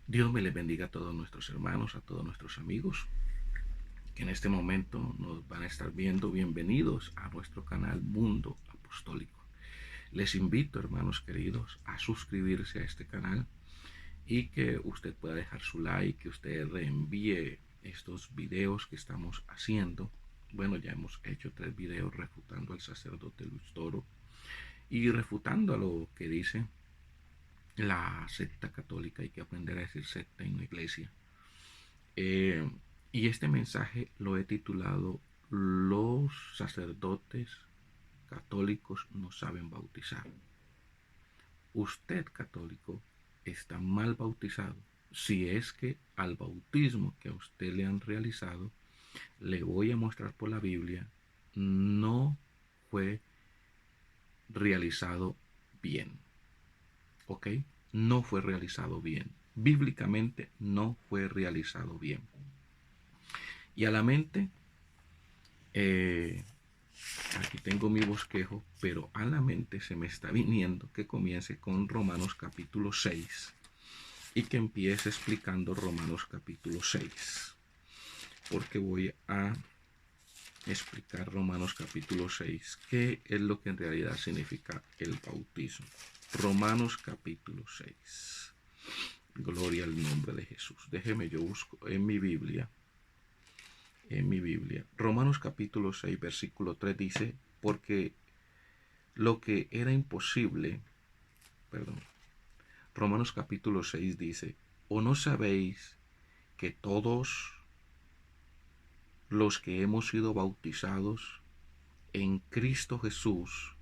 Dios me les bendiga a todos nuestros hermanos, a todos nuestros amigos que en este momento nos van a estar viendo. Bienvenidos a nuestro canal Mundo Apostólico. Les invito, hermanos queridos, a suscribirse a este canal y que usted pueda dejar su like, que usted reenvíe estos videos que estamos haciendo. Bueno, ya hemos hecho 3 videos refutando al sacerdote Luis Toro y refutando a lo que dice la secta católica. Hay que aprender a decir secta en la iglesia. Eh, y este mensaje lo he titulado Los sacerdotes católicos no saben bautizar. Usted, católico, está mal bautizado si es que al bautismo que a usted le han realizado, le voy a mostrar por la Biblia, no fue realizado bien. ¿Ok? No fue realizado bien. Bíblicamente no fue realizado bien. Y a la mente, aquí tengo mi bosquejo, pero a la mente se me está viniendo que comience con Romanos capítulo 6 y que empiece explicando Romanos capítulo 6, porque voy a explicar Romanos capítulo 6, qué es lo que en realidad significa el bautismo. Romanos capítulo 6. Gloria al nombre de Jesús. Déjeme, yo busco en mi Biblia. Romanos capítulo 6, versículo 3 dice, porque lo que era imposible, perdón, Romanos capítulo 6 dice, ¿o no sabéis que todos los que hemos sido bautizados en Cristo Jesús,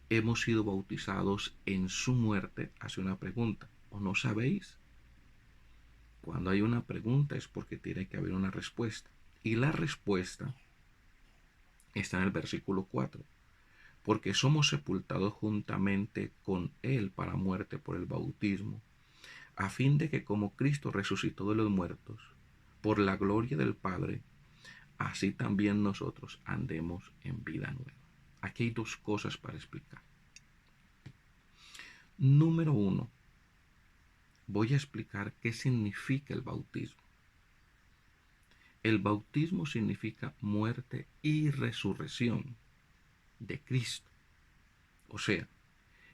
hemos sido bautizados en su muerte? Hace una pregunta, ¿o no sabéis? Cuando hay una pregunta es porque tiene que haber una respuesta. Y la respuesta está en el versículo 4. Porque somos sepultados juntamente con Él para muerte por el bautismo, a fin de que como Cristo resucitó de los muertos, por la gloria del Padre, así también nosotros andemos en vida nueva. Aquí hay 2 cosas para explicar. Número 1, voy a explicar qué significa el bautismo. El bautismo significa muerte y resurrección de Cristo. O sea,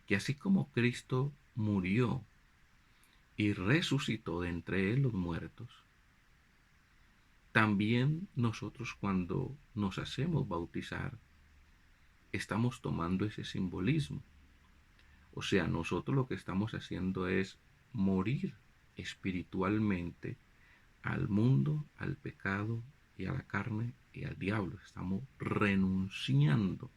que así como Cristo murió y resucitó de entre los muertos, también nosotros cuando nos hacemos bautizar, estamos tomando ese simbolismo. O sea, nosotros lo que estamos haciendo es morir espiritualmente al mundo, al pecado y a la carne y al diablo. Estamos renunciando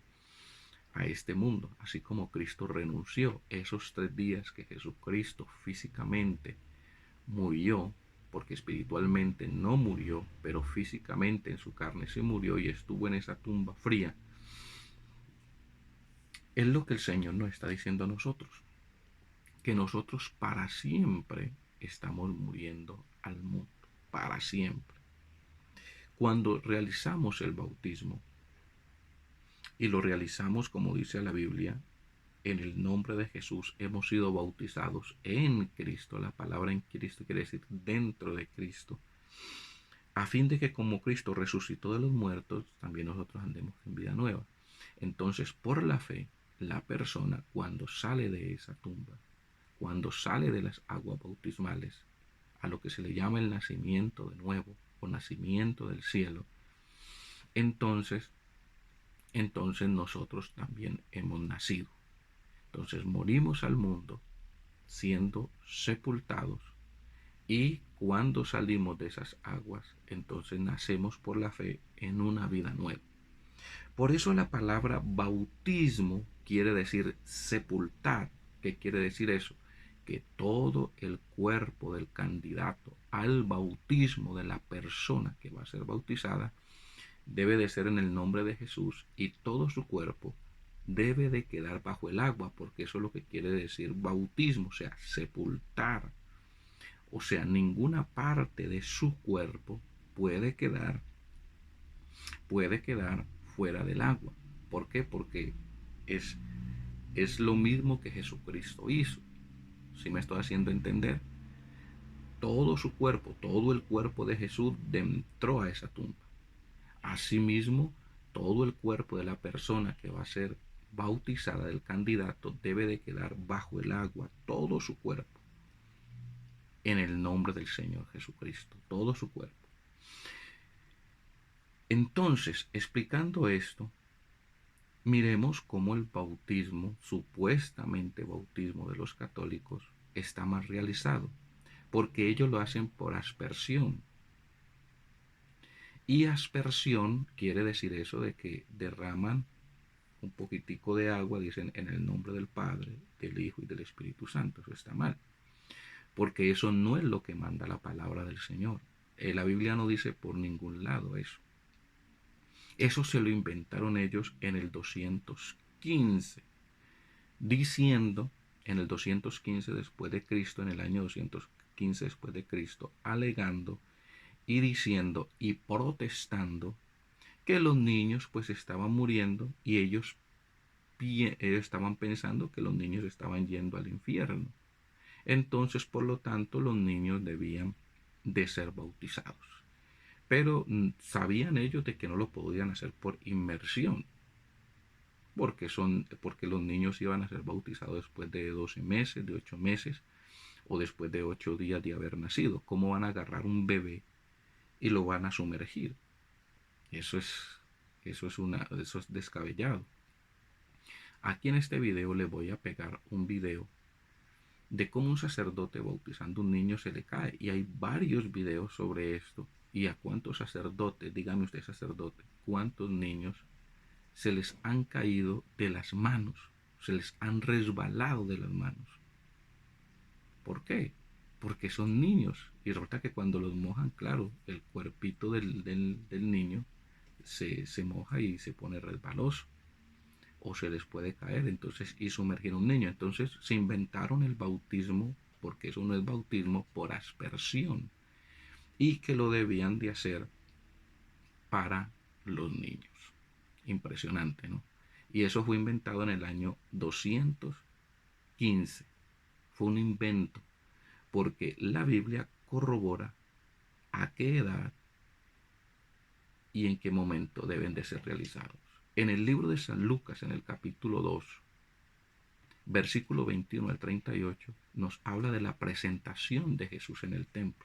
a este mundo, así como Cristo renunció esos 3 días que Jesucristo físicamente murió, porque espiritualmente no murió, pero físicamente en su carne se murió y estuvo en esa tumba fría. Es lo que el Señor nos está diciendo a nosotros, que nosotros para siempre estamos muriendo al mundo, para siempre. Cuando realizamos el bautismo, y lo realizamos como dice la Biblia, en el nombre de Jesús hemos sido bautizados en Cristo. La palabra en Cristo quiere decir dentro de Cristo, a fin de que como Cristo resucitó de los muertos, también nosotros andemos en vida nueva. Entonces, por la fe, la persona cuando sale de esa tumba, cuando sale de las aguas bautismales, a lo que se le llama el nacimiento de nuevo o nacimiento del cielo, entonces, entonces nosotros también hemos nacido. Entonces morimos al mundo siendo sepultados y cuando salimos de esas aguas, entonces nacemos por la fe en una vida nueva. Por eso la palabra bautismo quiere decir sepultar. ¿Qué quiere decir eso? Que todo el cuerpo del candidato al bautismo de la persona que va a ser bautizada debe de ser en el nombre de Jesús y todo su cuerpo debe de quedar bajo el agua, porque eso es lo que quiere decir bautismo, o sea, sepultar. O sea, ninguna parte de su cuerpo puede quedar puede quedar fuera del agua. ¿Por qué? Porque es, es lo mismo que Jesucristo hizo. Si me estoy haciendo entender. todo su cuerpo, todo el cuerpo de Jesús entró a esa tumba. Asimismo, todo el cuerpo de la persona que va a ser bautizada, del candidato, debe de quedar bajo el agua, todo su cuerpo, en el nombre del Señor Jesucristo, todo su cuerpo. Entonces, explicando esto, miremos cómo el bautismo, supuestamente bautismo de los católicos, está mal realizado, porque ellos lo hacen por aspersión. Y aspersión quiere decir eso de que derraman un poquitico de agua, dicen en el nombre del Padre, del Hijo y del Espíritu Santo. Eso está mal, porque eso no es lo que manda la palabra del Señor. La Biblia no dice por ningún lado eso. Eso se lo inventaron ellos en el 215, diciendo, en el 215 después de Cristo, en el año 215 después de Cristo, alegando y diciendo y protestando que los niños pues estaban muriendo y ellos estaban pensando que los niños estaban yendo al infierno. Entonces, por lo tanto, los niños debían de ser bautizados. Pero sabían ellos de que no lo podían hacer por inmersión, porque los niños iban a ser bautizados después de 12 meses, de 8 meses o después de 8 días de haber nacido. ¿Cómo van a agarrar un bebé y lo van a sumergir? Eso es, eso es descabellado. Aquí en este video le voy a pegar un video de cómo un sacerdote bautizando un niño se le cae. Y hay varios videos sobre esto. Y a cuántos sacerdotes, dígame usted sacerdote, cuántos niños se les han caído de las manos, se les han resbalado de las manos. ¿Por qué? Porque son niños. Y resulta que cuando los mojan, claro, el cuerpito del niño se moja y se pone resbaloso. O se les puede caer, entonces, y sumergir a un niño. Entonces se inventaron el bautismo, porque eso no es bautismo, por aspersión, y que lo debían de hacer para los niños. Impresionante, ¿no? Y eso fue inventado en el año 215. Fue un invento, porque la Biblia corrobora a qué edad y en qué momento deben de ser realizados. En el libro de San Lucas, en el capítulo 2, versículo 21 al 38, nos habla de la presentación de Jesús en el templo.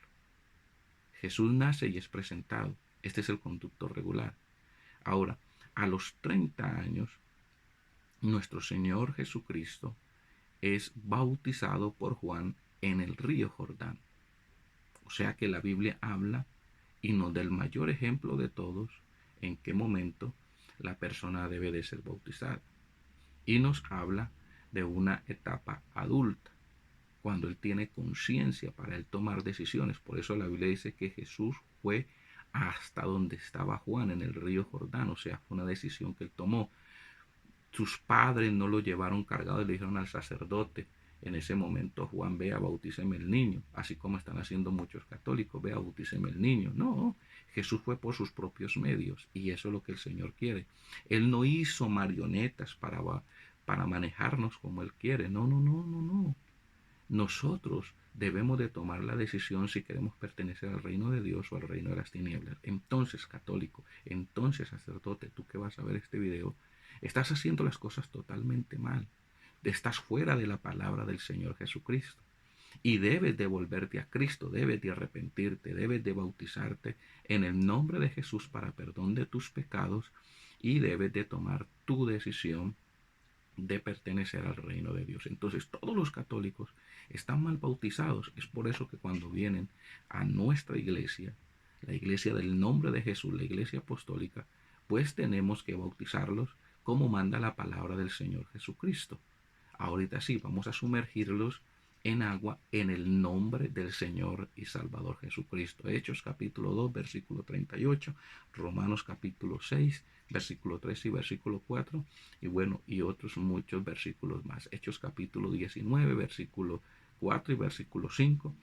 Jesús nace y es presentado. Este es el conducto regular. Ahora, a los 30 años, nuestro Señor Jesucristo es bautizado por Juan en el río Jordán. O sea que la Biblia habla y nos da el mayor ejemplo de todos en qué momento la persona debe de ser bautizada. Y nos habla de una etapa adulta, cuando él tiene conciencia para él tomar decisiones. Por eso la Biblia dice que Jesús fue hasta donde estaba Juan, en el río Jordán. O sea, fue una decisión que él tomó. Sus padres no lo llevaron cargado y le dijeron al sacerdote en ese momento: Juan, vea, bautíceme el niño, así como están haciendo muchos católicos: vea, bautíceme el niño. No, Jesús fue por sus propios medios, y eso es lo que el Señor quiere. Él no hizo marionetas para manejarnos como Él quiere. No, no, no, no, no. Nosotros debemos de tomar la decisión si queremos pertenecer al reino de Dios o al reino de las tinieblas. Entonces, católico, entonces, sacerdote, tú que vas a ver este video, estás haciendo las cosas totalmente mal. Estás fuera de la palabra del Señor Jesucristo. Y debes de volverte a Cristo, debes de arrepentirte, debes de bautizarte en el nombre de Jesús para perdón de tus pecados, y debes de tomar tu decisión de pertenecer al reino de Dios. Entonces, todos los católicos están mal bautizados. Es por eso que cuando vienen a nuestra iglesia, la iglesia del nombre de Jesús, la iglesia apostólica, pues tenemos que bautizarlos como manda la palabra del Señor Jesucristo. Ahorita sí, vamos a sumergirlos en agua en el nombre del Señor y Salvador Jesucristo. Hechos capítulo 2, versículo 38, Romanos capítulo 6, versículo 3 y versículo 4, y bueno, y otros muchos versículos más. Hechos capítulo 19, versículo 4 y versículo 5,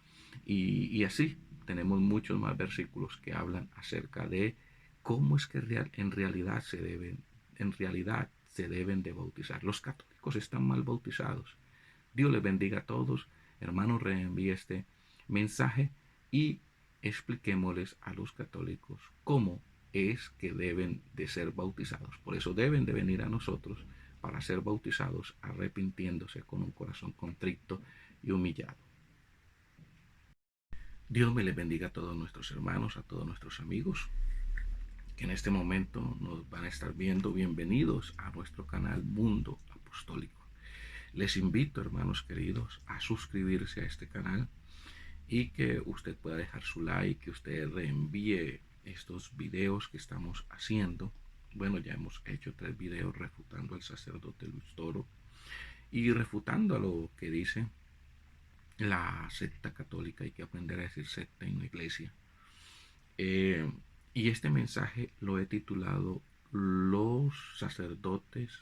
y así tenemos muchos más versículos que hablan acerca de cómo es que en realidad se deben de bautizar. Los católicos están mal bautizados. Dios les bendiga a todos. Hermanos, reenvíe este mensaje y expliquémosles a los católicos cómo es que deben de ser bautizados. Por eso deben de venir a nosotros para ser bautizados arrepintiéndose con un corazón contrito y humillado. Dios me les bendiga a todos nuestros hermanos, a todos nuestros amigos que en este momento nos van a estar viendo. Bienvenidos a nuestro canal Mundo Apostólico. Les invito, hermanos queridos, a suscribirse a este canal y que usted pueda dejar su like, que usted reenvíe estos videos que estamos haciendo. Bueno, ya hemos hecho 3 videos refutando al sacerdote Luis Toro y refutando a lo que dice la secta católica. Hay que aprender a decir secta en la iglesia. Y este mensaje lo he titulado Los sacerdotes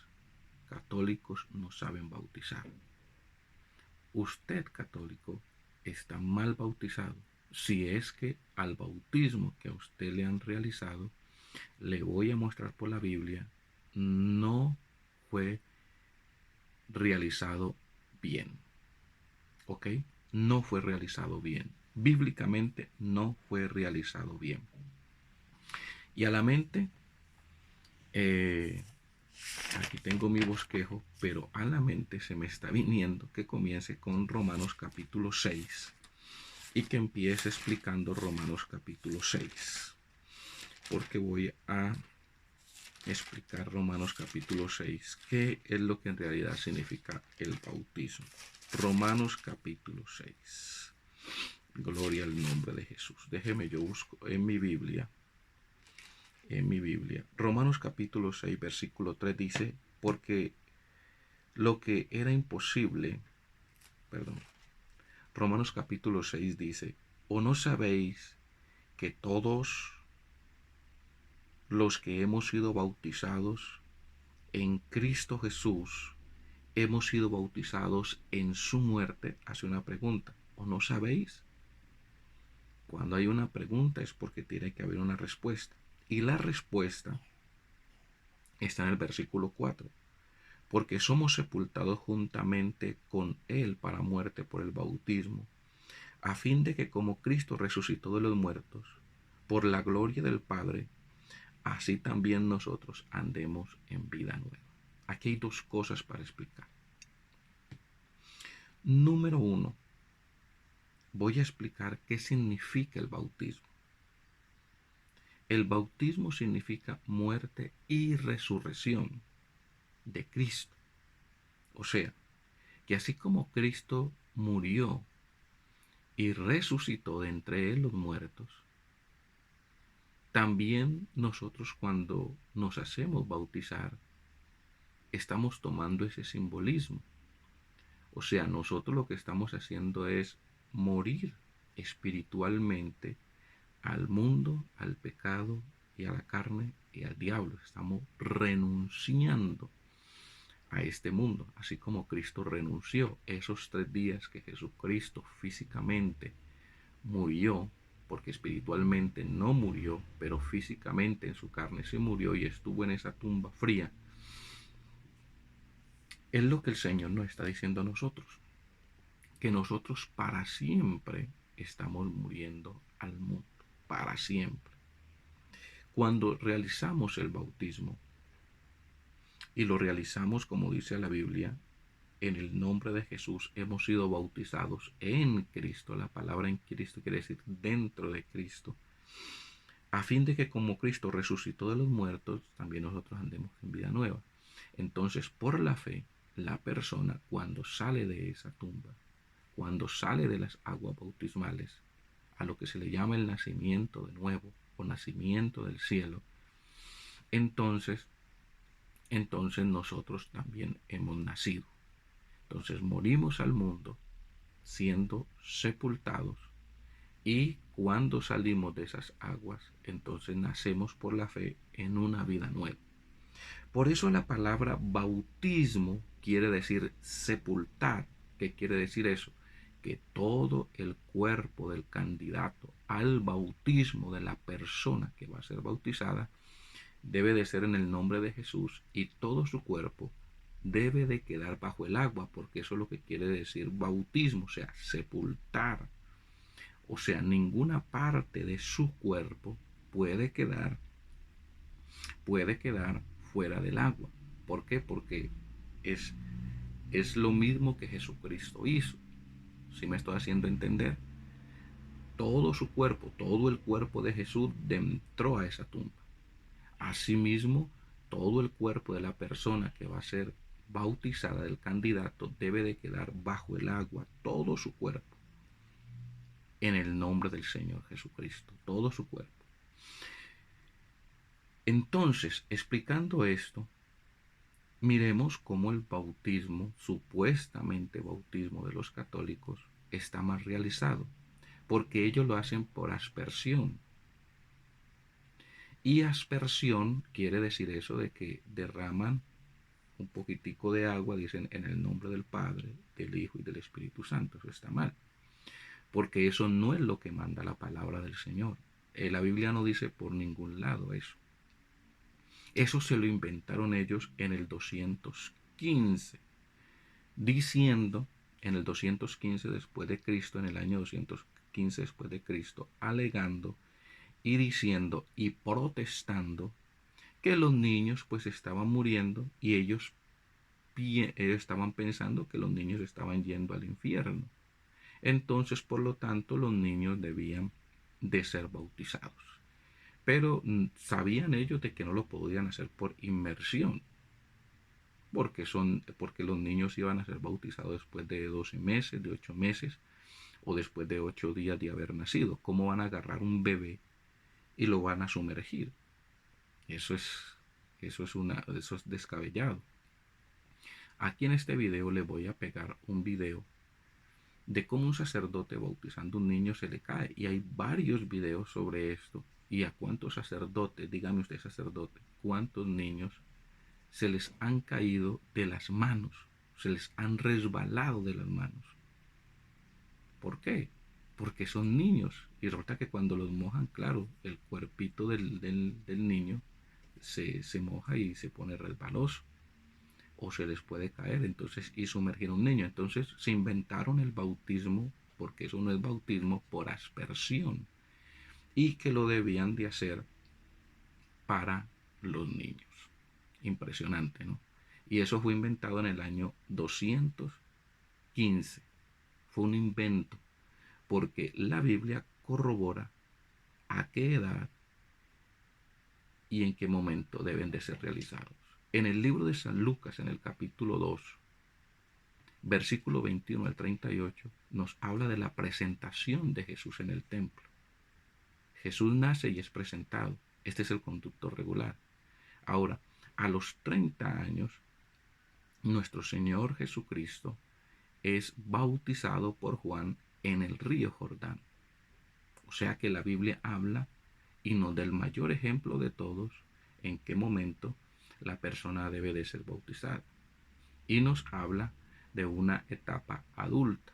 católicos no saben bautizar. Usted, católico, está mal bautizado si es que al bautismo que a usted le han realizado, le voy a mostrar por la Biblia, no fue realizado bien. ¿Ok? No fue realizado bien. Bíblicamente no fue realizado bien. Y a la mente, aquí tengo mi bosquejo, pero a la mente se me está viniendo que comience con Romanos capítulo 6 y que empiece explicando Romanos capítulo 6, porque voy a explicar Romanos capítulo 6, qué es lo que en realidad significa el bautismo. Romanos capítulo 6. Gloria al nombre de Jesús. Déjeme, yo busco en mi Biblia. Romanos capítulo 6, versículo 3 dice, porque lo que era imposible, perdón, Romanos capítulo 6 dice, ¿o no sabéis que todos los que hemos sido bautizados en Cristo Jesús, hemos sido bautizados en su muerte? Hace una pregunta, ¿o no sabéis? Cuando hay una pregunta es porque tiene que haber una respuesta. Y la respuesta está en el versículo 4. Porque somos sepultados juntamente con Él para muerte por el bautismo, a fin de que como Cristo resucitó de los muertos, por la gloria del Padre, así también nosotros andemos en vida nueva. Aquí hay 2 cosas para explicar. Número 1, voy a explicar qué significa el bautismo. El bautismo significa muerte y resurrección de Cristo. O sea, que así como Cristo murió y resucitó de entre los muertos, también nosotros cuando nos hacemos bautizar, estamos tomando ese simbolismo. O sea, nosotros lo que estamos haciendo es morir espiritualmente al mundo, al pecado y a la carne y al diablo. Estamos renunciando a este mundo, así como Cristo renunció esos 3 días que Jesucristo físicamente murió, porque espiritualmente no murió, pero físicamente en su carne se murió y estuvo en esa tumba fría. Es lo que el Señor nos está diciendo a nosotros, que nosotros para siempre estamos muriendo al mundo, para siempre. Cuando realizamos el bautismo, y lo realizamos como dice la Biblia, en el nombre de Jesús, hemos sido bautizados en Cristo. La palabra en Cristo quiere decir dentro de Cristo, a fin de que como Cristo resucitó de los muertos, también nosotros andemos en vida nueva. Entonces, por la fe, la persona cuando sale de esa tumba, cuando sale de las aguas bautismales, a lo que se le llama el nacimiento de nuevo o nacimiento del cielo, entonces nosotros también hemos nacido. Entonces morimos al mundo siendo sepultados, y cuando salimos de esas aguas, entonces nacemos por la fe en una vida nueva. Por eso la palabra bautismo quiere decir sepultar. ¿Qué quiere decir eso? Que todo el cuerpo del candidato al bautismo de la persona que va a ser bautizada debe de ser en el nombre de Jesús, y todo su cuerpo debe de quedar bajo el agua, porque eso es lo que quiere decir bautismo, o sea, sepultar. O sea, ninguna parte de su cuerpo puede quedar, puede quedar fuera del agua. ¿Por qué? Porque es, es lo mismo que Jesucristo hizo. Si me estoy haciendo entender, todo su cuerpo, todo el cuerpo de Jesús entró a esa tumba. Asimismo, todo el cuerpo de la persona que va a ser bautizada, del candidato, debe de quedar bajo el agua, todo su cuerpo, en el nombre del Señor Jesucristo, todo su cuerpo. Entonces, explicando esto, miremos cómo el bautismo, supuestamente bautismo de los católicos, está mal realizado, porque ellos lo hacen por aspersión. Y aspersión quiere decir eso de que derraman un poquitico de agua, dicen en el nombre del Padre, del Hijo y del Espíritu Santo. Eso está mal, porque eso no es lo que manda la palabra del Señor. La Biblia no dice por ningún lado eso. Eso se lo inventaron ellos en el 215, diciendo, en el 215 después de Cristo, en el año 215 después de Cristo, alegando y diciendo y protestando que los niños pues estaban muriendo y ellos estaban pensando que los niños estaban yendo al infierno. Entonces, por lo tanto, los niños debían de ser bautizados. Pero sabían ellos de que no lo podían hacer por inmersión, porque los niños iban a ser bautizados después de 12 meses, de 8 meses, o después de 8 días de haber nacido. ¿Cómo van a agarrar un bebé y lo van a sumergir? Eso es descabellado. Aquí en este video le voy a pegar un video de cómo un sacerdote bautizando un niño se le cae. Y hay varios videos sobre esto. Y a cuántos sacerdotes, dígame usted sacerdote, cuántos niños se les han caído de las manos, se les han resbalado de las manos. ¿Por qué? Porque son niños. Y resulta que cuando los mojan, claro, el cuerpito del niño se moja y se pone resbaloso. O se les puede caer, entonces, y sumergir a un niño. Entonces se inventaron el bautismo, porque eso no es bautismo, por aspersión, y que lo debían de hacer para los niños. Impresionante, ¿no? Y eso fue inventado en el año 215. Fue un invento, porque la Biblia corrobora a qué edad y en qué momento deben de ser realizados. En el libro de San Lucas, en el capítulo 2, versículo 21 al 38, nos habla de la presentación de Jesús en el templo. Jesús nace y es presentado. Este es el conducto regular. Ahora, a los 30 años, nuestro Señor Jesucristo es bautizado por Juan en el río Jordán. O sea que la Biblia habla y nos da el mayor ejemplo de todos en qué momento la persona debe de ser bautizada. Y nos habla de una etapa adulta,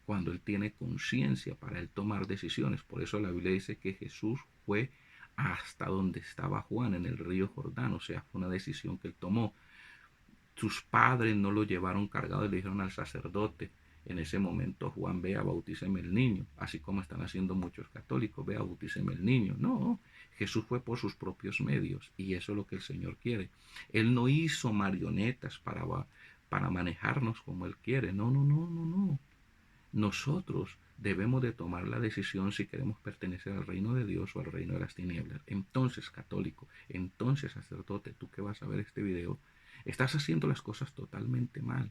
cuando él tiene conciencia para él tomar decisiones. Por eso la Biblia dice que Jesús fue hasta donde estaba Juan, en el río Jordán. O sea, fue una decisión que él tomó. Sus padres no lo llevaron cargado y le dijeron al sacerdote en ese momento: Juan, vea, bautíceme el niño, así como están haciendo muchos católicos: vea, bautíceme el niño. No, Jesús fue por sus propios medios, y eso es lo que el Señor quiere. Él no hizo marionetas para manejarnos como Él quiere. No, no, no, no, no. Nosotros debemos de tomar la decisión si queremos pertenecer al reino de Dios o al reino de las tinieblas. Entonces, católico, entonces, sacerdote, tú que vas a ver este video, estás haciendo las cosas totalmente mal.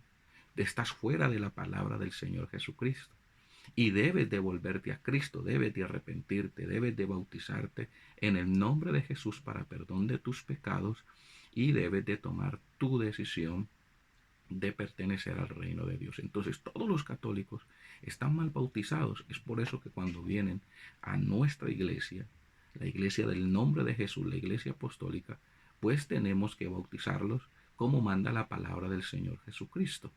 Estás fuera de la palabra del Señor Jesucristo. Y debes de volverte a Cristo, debes de arrepentirte, debes de bautizarte en el nombre de Jesús para perdón de tus pecados, y debes de tomar tu decisión de pertenecer al reino de Dios. Entonces, todos los católicos están mal bautizados. Es por eso que cuando vienen a nuestra iglesia, la iglesia del nombre de Jesús, la iglesia apostólica, pues tenemos que bautizarlos como manda la palabra del Señor Jesucristo.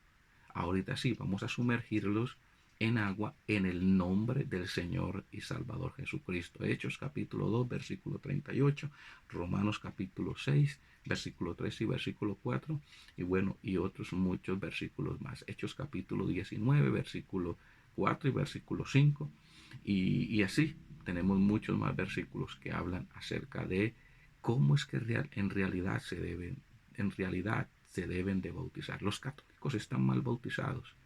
Ahorita sí, vamos a sumergirlos en agua en el nombre del Señor y Salvador Jesucristo. Hechos capítulo 2, versículo 38, Romanos capítulo 6, versículo 3 y versículo 4, y bueno, y otros muchos versículos más. Hechos capítulo 19, versículo 4 y versículo 5. Y así tenemos muchos más versículos que hablan acerca de cómo es que en realidad se deben de bautizar. Los católicos están mal bautizados.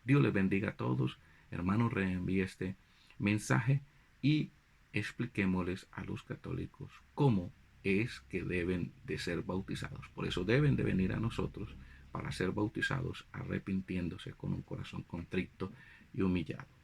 Dios les bendiga a todos. Hermanos, reenvíe este mensaje y expliquémosles a los católicos cómo es que deben de ser bautizados. Por eso deben de venir a nosotros para ser bautizados arrepintiéndose con un corazón contrito y humillado.